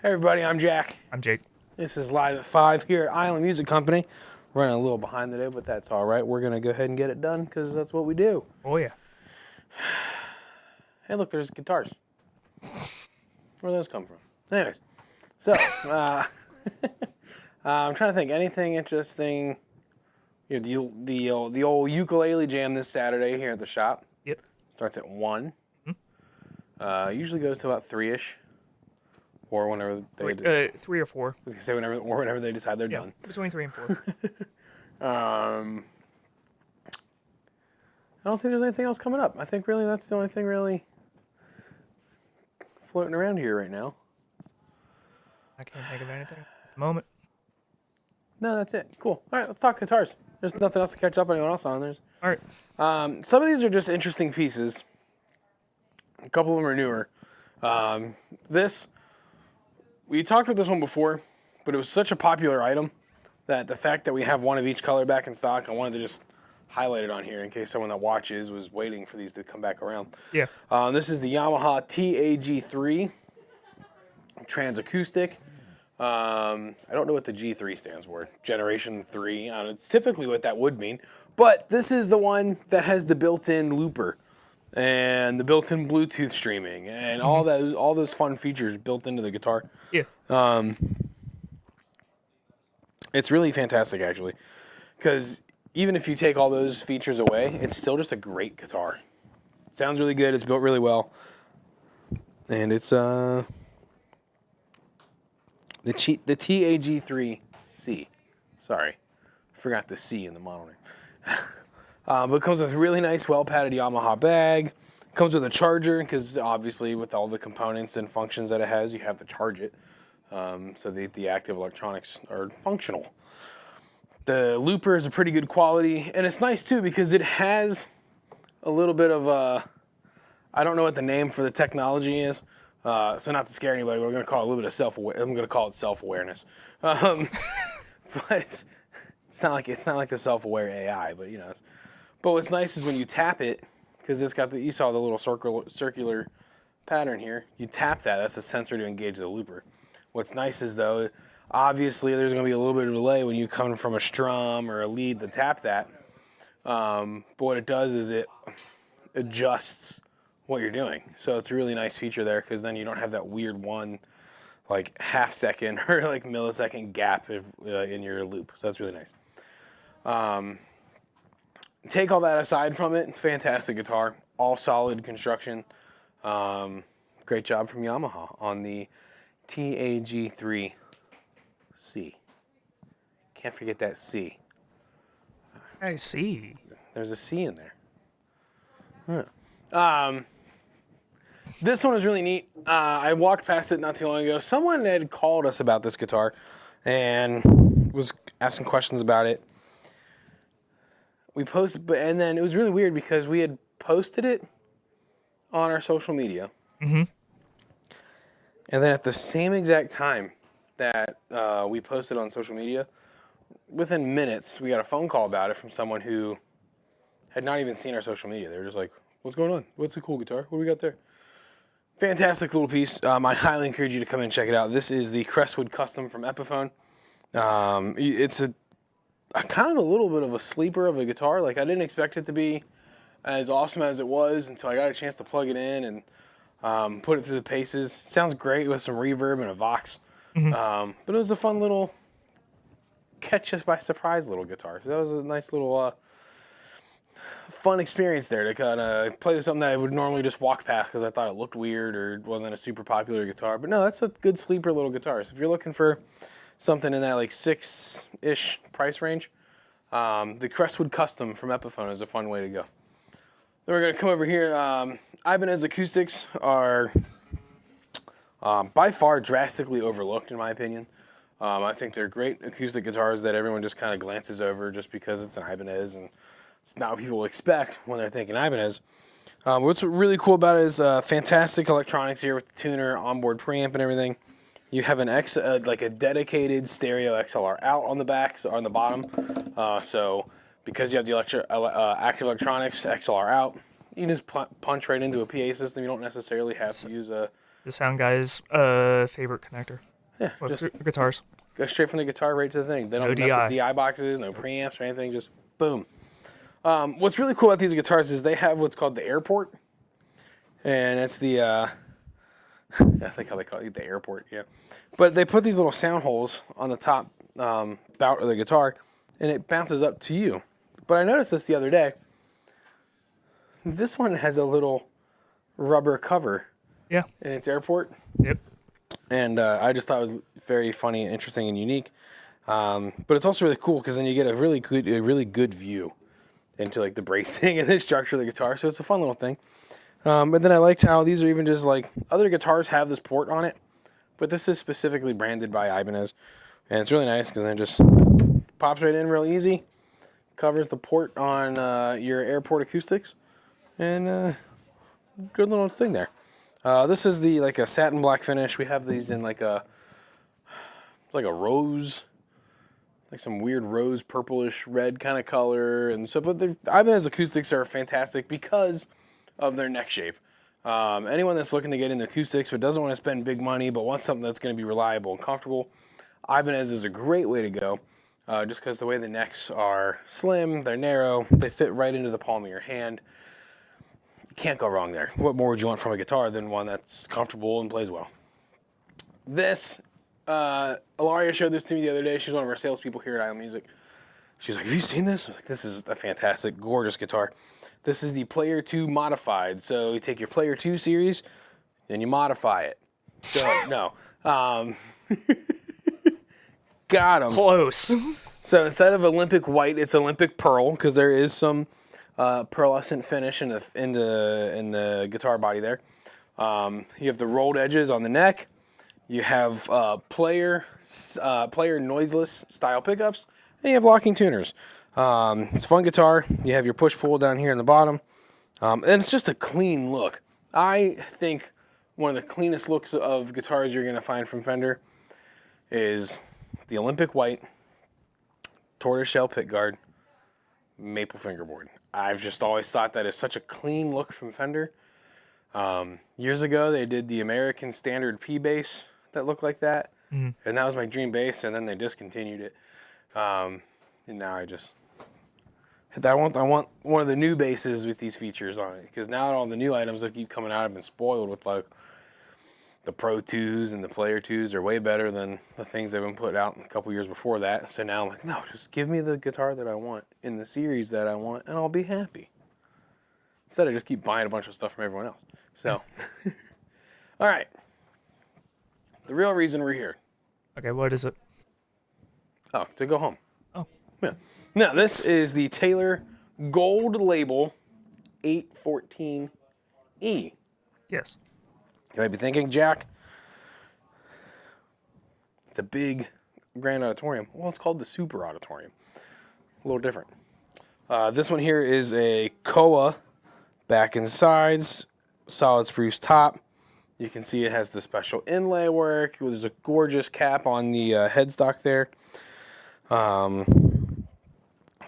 Hey everybody, I'm Jack. I'm Jake. This is Live at 5 here at Island Music Company. Running a little behind today, but that's all right. We're going to go ahead and get it done because that's what we do. Oh, yeah. Hey, look, there's guitars. Where do those come from? Anyways, so I'm trying to think. Anything interesting? The old ukulele jam this Saturday here at the shop. Yep. Starts at 1. Usually goes to about 3-ish. Or whenever they... 3 or 4. I was gonna say whenever they decide they're Yeah, done. between 3 and 4. I don't think there's anything else coming up. I think really that's the only thing really floating around here right now. I can't think of anything at the moment. No, that's it. Cool. All right, let's talk guitars. There's nothing else to catch up anyone else on. All right. Some of these are just interesting pieces. A couple of them are newer. We talked about this one before, but it was such a popular item that the fact that we have one of each color back in stock, I wanted to just highlight it on here in case someone that watches was waiting for these to come back around. Yeah. This is the Yamaha TAG3 Trans Acoustic. I don't know what the G3 stands for. Generation 3. It's typically what that would mean. But this is the one that has the built-in looper and the built-in Bluetooth streaming and all those fun features built into the guitar. Yeah. It's really fantastic, actually, because even if you take all those features away, it's still just a great guitar. It sounds really good. It's built really well, and it's the TAG3C. Sorry, I forgot the C in the model name. But it comes with a really nice, well-padded Yamaha bag. Comes with a charger, because obviously with all the components and functions that it has, you have to charge it. So the active electronics are functional. The looper is a pretty good quality, and it's nice too because it has a little bit of I don't know what the name for the technology is, so not to scare anybody, we're going to call it a little bit of I'm going to call it self-awareness. But it's not like the self-aware AI, but But what's nice is when you tap it, because it's got you saw the little circular pattern here. You tap that. That's a sensor to engage the looper. What's nice is, though, obviously there's going to be a little bit of delay when you come from a strum or a lead to tap that. But what it does is it adjusts what you're doing. So it's a really nice feature there because then you don't have that weird half second or millisecond gap in your loop. So that's really nice. Take all that aside from it, fantastic guitar. All solid construction. Great job from Yamaha on the TAG3C. Can't forget that C. I see. There's a C in there. This one was really neat. I walked past it not too long ago. Someone had called us about this guitar and was asking questions about it. We posted, and then it was really weird because we had posted it on our social media. Mm-hmm. And then at the same exact time that we posted on social media, within minutes, we got a phone call about it from someone who had not even seen our social media. They were just like, what's going on? What's a cool guitar? What do we got there? Fantastic little piece. I highly encourage you to come in and check it out. This is the Crestwood Custom from Epiphone. It's a kind of a little bit of a sleeper of a guitar. I didn't expect it to be as awesome as it was until I got a chance to plug it in and put it through the paces. Sounds great with some reverb and a Vox. Mm-hmm. But it was a fun little catch us by surprise little guitar. So that was a nice little fun experience there to kind of play with something that I would normally just walk past because I thought it looked weird or wasn't a super popular guitar. But no, that's a good sleeper little guitar. So if you're looking for something in that 6-ish price range, the Crestwood Custom from Epiphone is a fun way to go. Then we're going to come over here. Ibanez acoustics are by far drastically overlooked, in my opinion. I think they're great acoustic guitars that everyone just kind of glances over just because it's an Ibanez, and it's not what people expect when they're thinking Ibanez. What's really cool about it is fantastic electronics here with the tuner, onboard preamp, and everything. You have a dedicated stereo XLR out on the back, so on the bottom. So because you have the active electronics XLR out, you can just punch right into a PA system. You don't necessarily have to use a... The sound guy's favorite connector. Well, just guitars. go straight from the guitar right to the thing. They don't No mess with DI. DI boxes, no preamps or anything. Just boom. What's really cool about these guitars is they have what's called the airport, and it's the I think how they call it the airport. Yeah, but they put these little sound holes on the top bout of the guitar, and it bounces up to you. But I noticed this the other day. This one has a little rubber cover Yeah. in its airport. Yep. And I just thought it was very funny and interesting and unique. But it's also really cool because then you get a really good view into like the bracing and the structure of the guitar. So it's a fun little thing. But then I liked how these are even just like other guitars have this port on it, but this is specifically branded by Ibanez, and it's really nice because then it just pops right in real easy, covers the port on your airport acoustics, and good little thing there. This is the like a satin black finish. We have these in like a rose, like some weird rose purplish red kind of color, and so. But the Ibanez acoustics are fantastic because of their neck shape. Anyone that's looking to get into acoustics but doesn't want to spend big money but wants something that's going to be reliable and comfortable, Ibanez is a great way to go. Just because the way the necks are slim, they're narrow, they fit right into the palm of your hand. You can't go wrong there. What more would you want from a guitar than one that's comfortable and plays well? This, Ilaria showed this to me the other day. She's one of our salespeople here at Isle Music. She's like, have you seen this? I was like, this is a fantastic, gorgeous guitar. This is the Player 2 modified. So you take your Player 2 series and you modify it. No. Got him. Close. So instead of Olympic white, it's Olympic pearl because there is some pearlescent finish in the guitar body there. You have the rolled edges on the neck. You have player noiseless style pickups, and you have locking tuners. It's a fun guitar. You have your push-pull down here in the bottom. And it's just a clean look. I think one of the cleanest looks of guitars you're going to find from Fender is the Olympic white tortoiseshell pickguard maple fingerboard. I've just always thought that is such a clean look from Fender. Years ago, they did the American Standard P bass that looked like that. And that was my dream bass, and then they discontinued it. And now I want one of the new basses with these features on it, because now all the new items that keep coming out have been spoiled with like the Pro 2s and the Player 2s are way better than the things they've been put out a couple years before that. So now I'm like, no, just give me the guitar that I want in the series that I want, and I'll be happy. Instead, I just keep buying a bunch of stuff from everyone else. So, all right. The real reason we're here. Okay, what is it? Oh, to go home. Oh. Yeah. Now, this is the Taylor Gold Label 814E. Yes. You might be thinking, Jack, it's a big grand auditorium. Well, it's called the Super Auditorium. A little different. This one here is a Koa back and sides, solid spruce top. You can see it has the special inlay work. There's a gorgeous cap on the headstock there.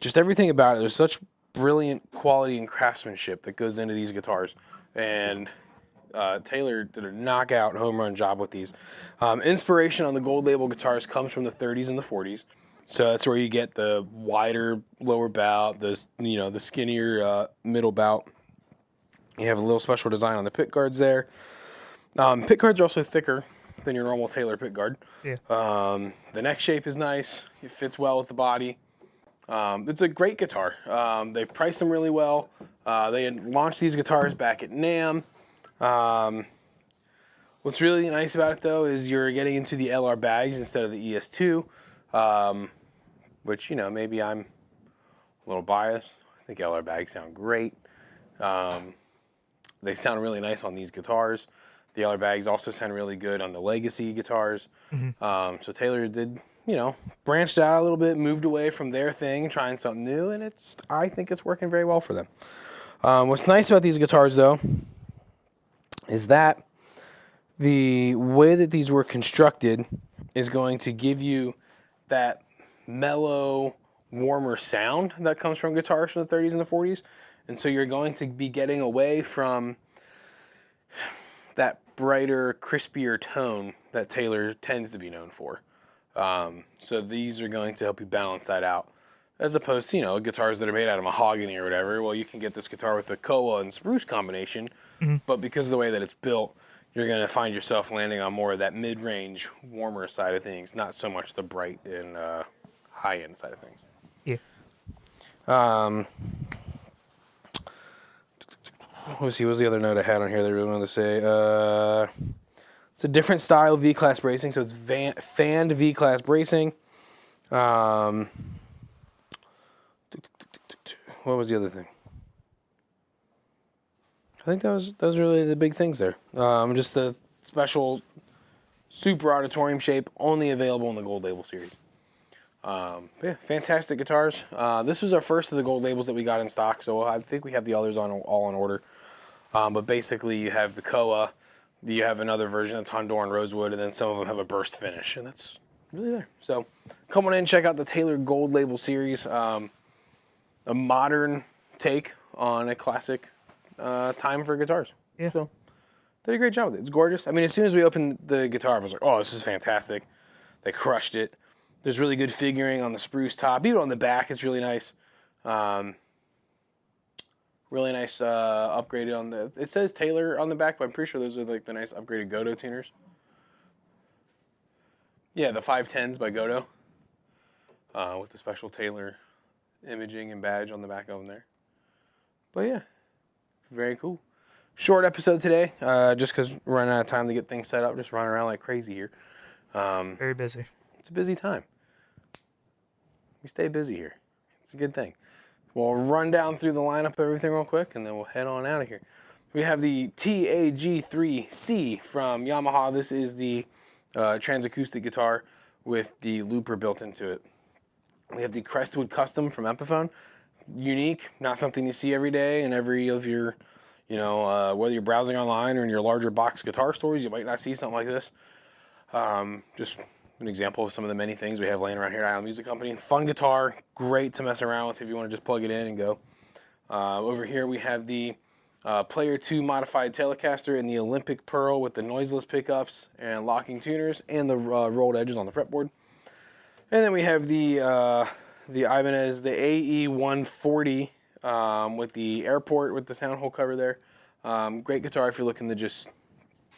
Just everything about it. There's such brilliant quality and craftsmanship that goes into these guitars. And Taylor did a knockout home run job with these. Inspiration on the Gold Label guitars comes from the 30s and the 40s. So that's where you get the wider lower bout, the skinnier middle bout. You have a little special design on the pick guards there. Pick guards are also thicker than your normal Taylor pick guard. Yeah. The neck shape is nice. It fits well with the body. It's a great guitar. They've priced them really well. They had launched these guitars back at NAMM. What's really nice about it, though, is you're getting into the LR bags instead of the ES2, which, maybe I'm a little biased. I think LR bags sound great. They sound really nice on these guitars. The LR bags also sound really good on the Legacy guitars. So Taylor did, branched out a little bit, moved away from their thing, trying something new, and I think it's working very well for them. What's nice about these guitars, though, is that the way that these were constructed is going to give you that mellow, warmer sound that comes from guitars from the 30s and the 40s. And so you're going to be getting away from that brighter, crispier tone that Taylor tends to be known for. So these are going to help you balance that out. As opposed to, guitars that are made out of mahogany or whatever. Well, you can get this guitar with the koa and spruce combination, but because of the way that it's built, you're going to find yourself landing on more of that mid-range, warmer side of things, not so much the bright and high-end side of things. Yeah. Let's see, what was the other note I had on here that I really wanted to say? It's a different style of V-class bracing, so it's fanned V-class bracing. What was the other thing? I think that was really the big things there. Just the special super auditorium shape, only available in the Gold Label series. Yeah, fantastic guitars. This was our first of the Gold Labels that we got in stock, so I think we have the others all in order. But basically, you have the Koa, you have another version that's Honduran Rosewood, and then some of them have a burst finish, and that's really there. So come on in and check out the Taylor Gold Label series. A modern take on a classic time for guitars. Yeah. So did a great job with it. It's gorgeous. I mean, as soon as we opened the guitar, I was like, oh, this is fantastic. They crushed it. There's really good figuring on the spruce top. Even on the back, it's really nice. Really nice upgraded on the... It says Taylor on the back, but I'm pretty sure those are like the nice upgraded Godo tuners. Yeah, the 510s by Godo. With the special Taylor imaging and badge on the back of them there. But yeah, very cool. Short episode today, just because we're running out of time to get things set up. Just running around like crazy here. Very busy. It's a busy time. We stay busy here. It's a good thing. We'll run down through the lineup of everything real quick, and then we'll head on out of here. We have the TAG3C from Yamaha. This is the transacoustic guitar with the looper built into it. We have the Crestwood Custom from Epiphone. Unique, not something you see every day in every of your, whether you're browsing online or in your larger box guitar stores, you might not see something like this. Just an example of some of the many things we have laying around here at Island Music Company. Fun guitar, great to mess around with if you want to just plug it in and go. Over here we have the Player 2 modified Telecaster in the Olympic Pearl with the noiseless pickups and locking tuners and the rolled edges on the fretboard. And then we have the Ibanez, the AE140 with the airport with the sound hole cover there. Great guitar if you're looking to just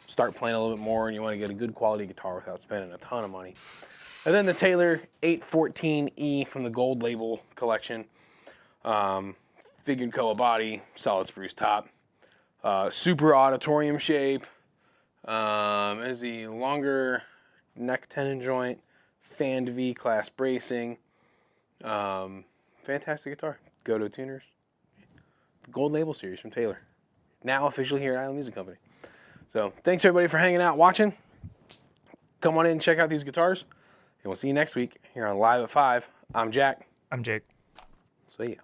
start playing a little bit more and you want to get a good quality guitar without spending a ton of money. And then the Taylor 814E from the Gold Label collection. Figured koa body, solid spruce top. Super auditorium shape. Is the longer neck tenon joint. Fanned V-class bracing. Fantastic guitar. Godo tuners. The Gold Label series from Taylor. Now officially here at Island Music Company. So thanks everybody for hanging out, watching. Come on in and check out these guitars. And we'll see you next week here on Live at 5. I'm Jack. I'm Jake. See ya.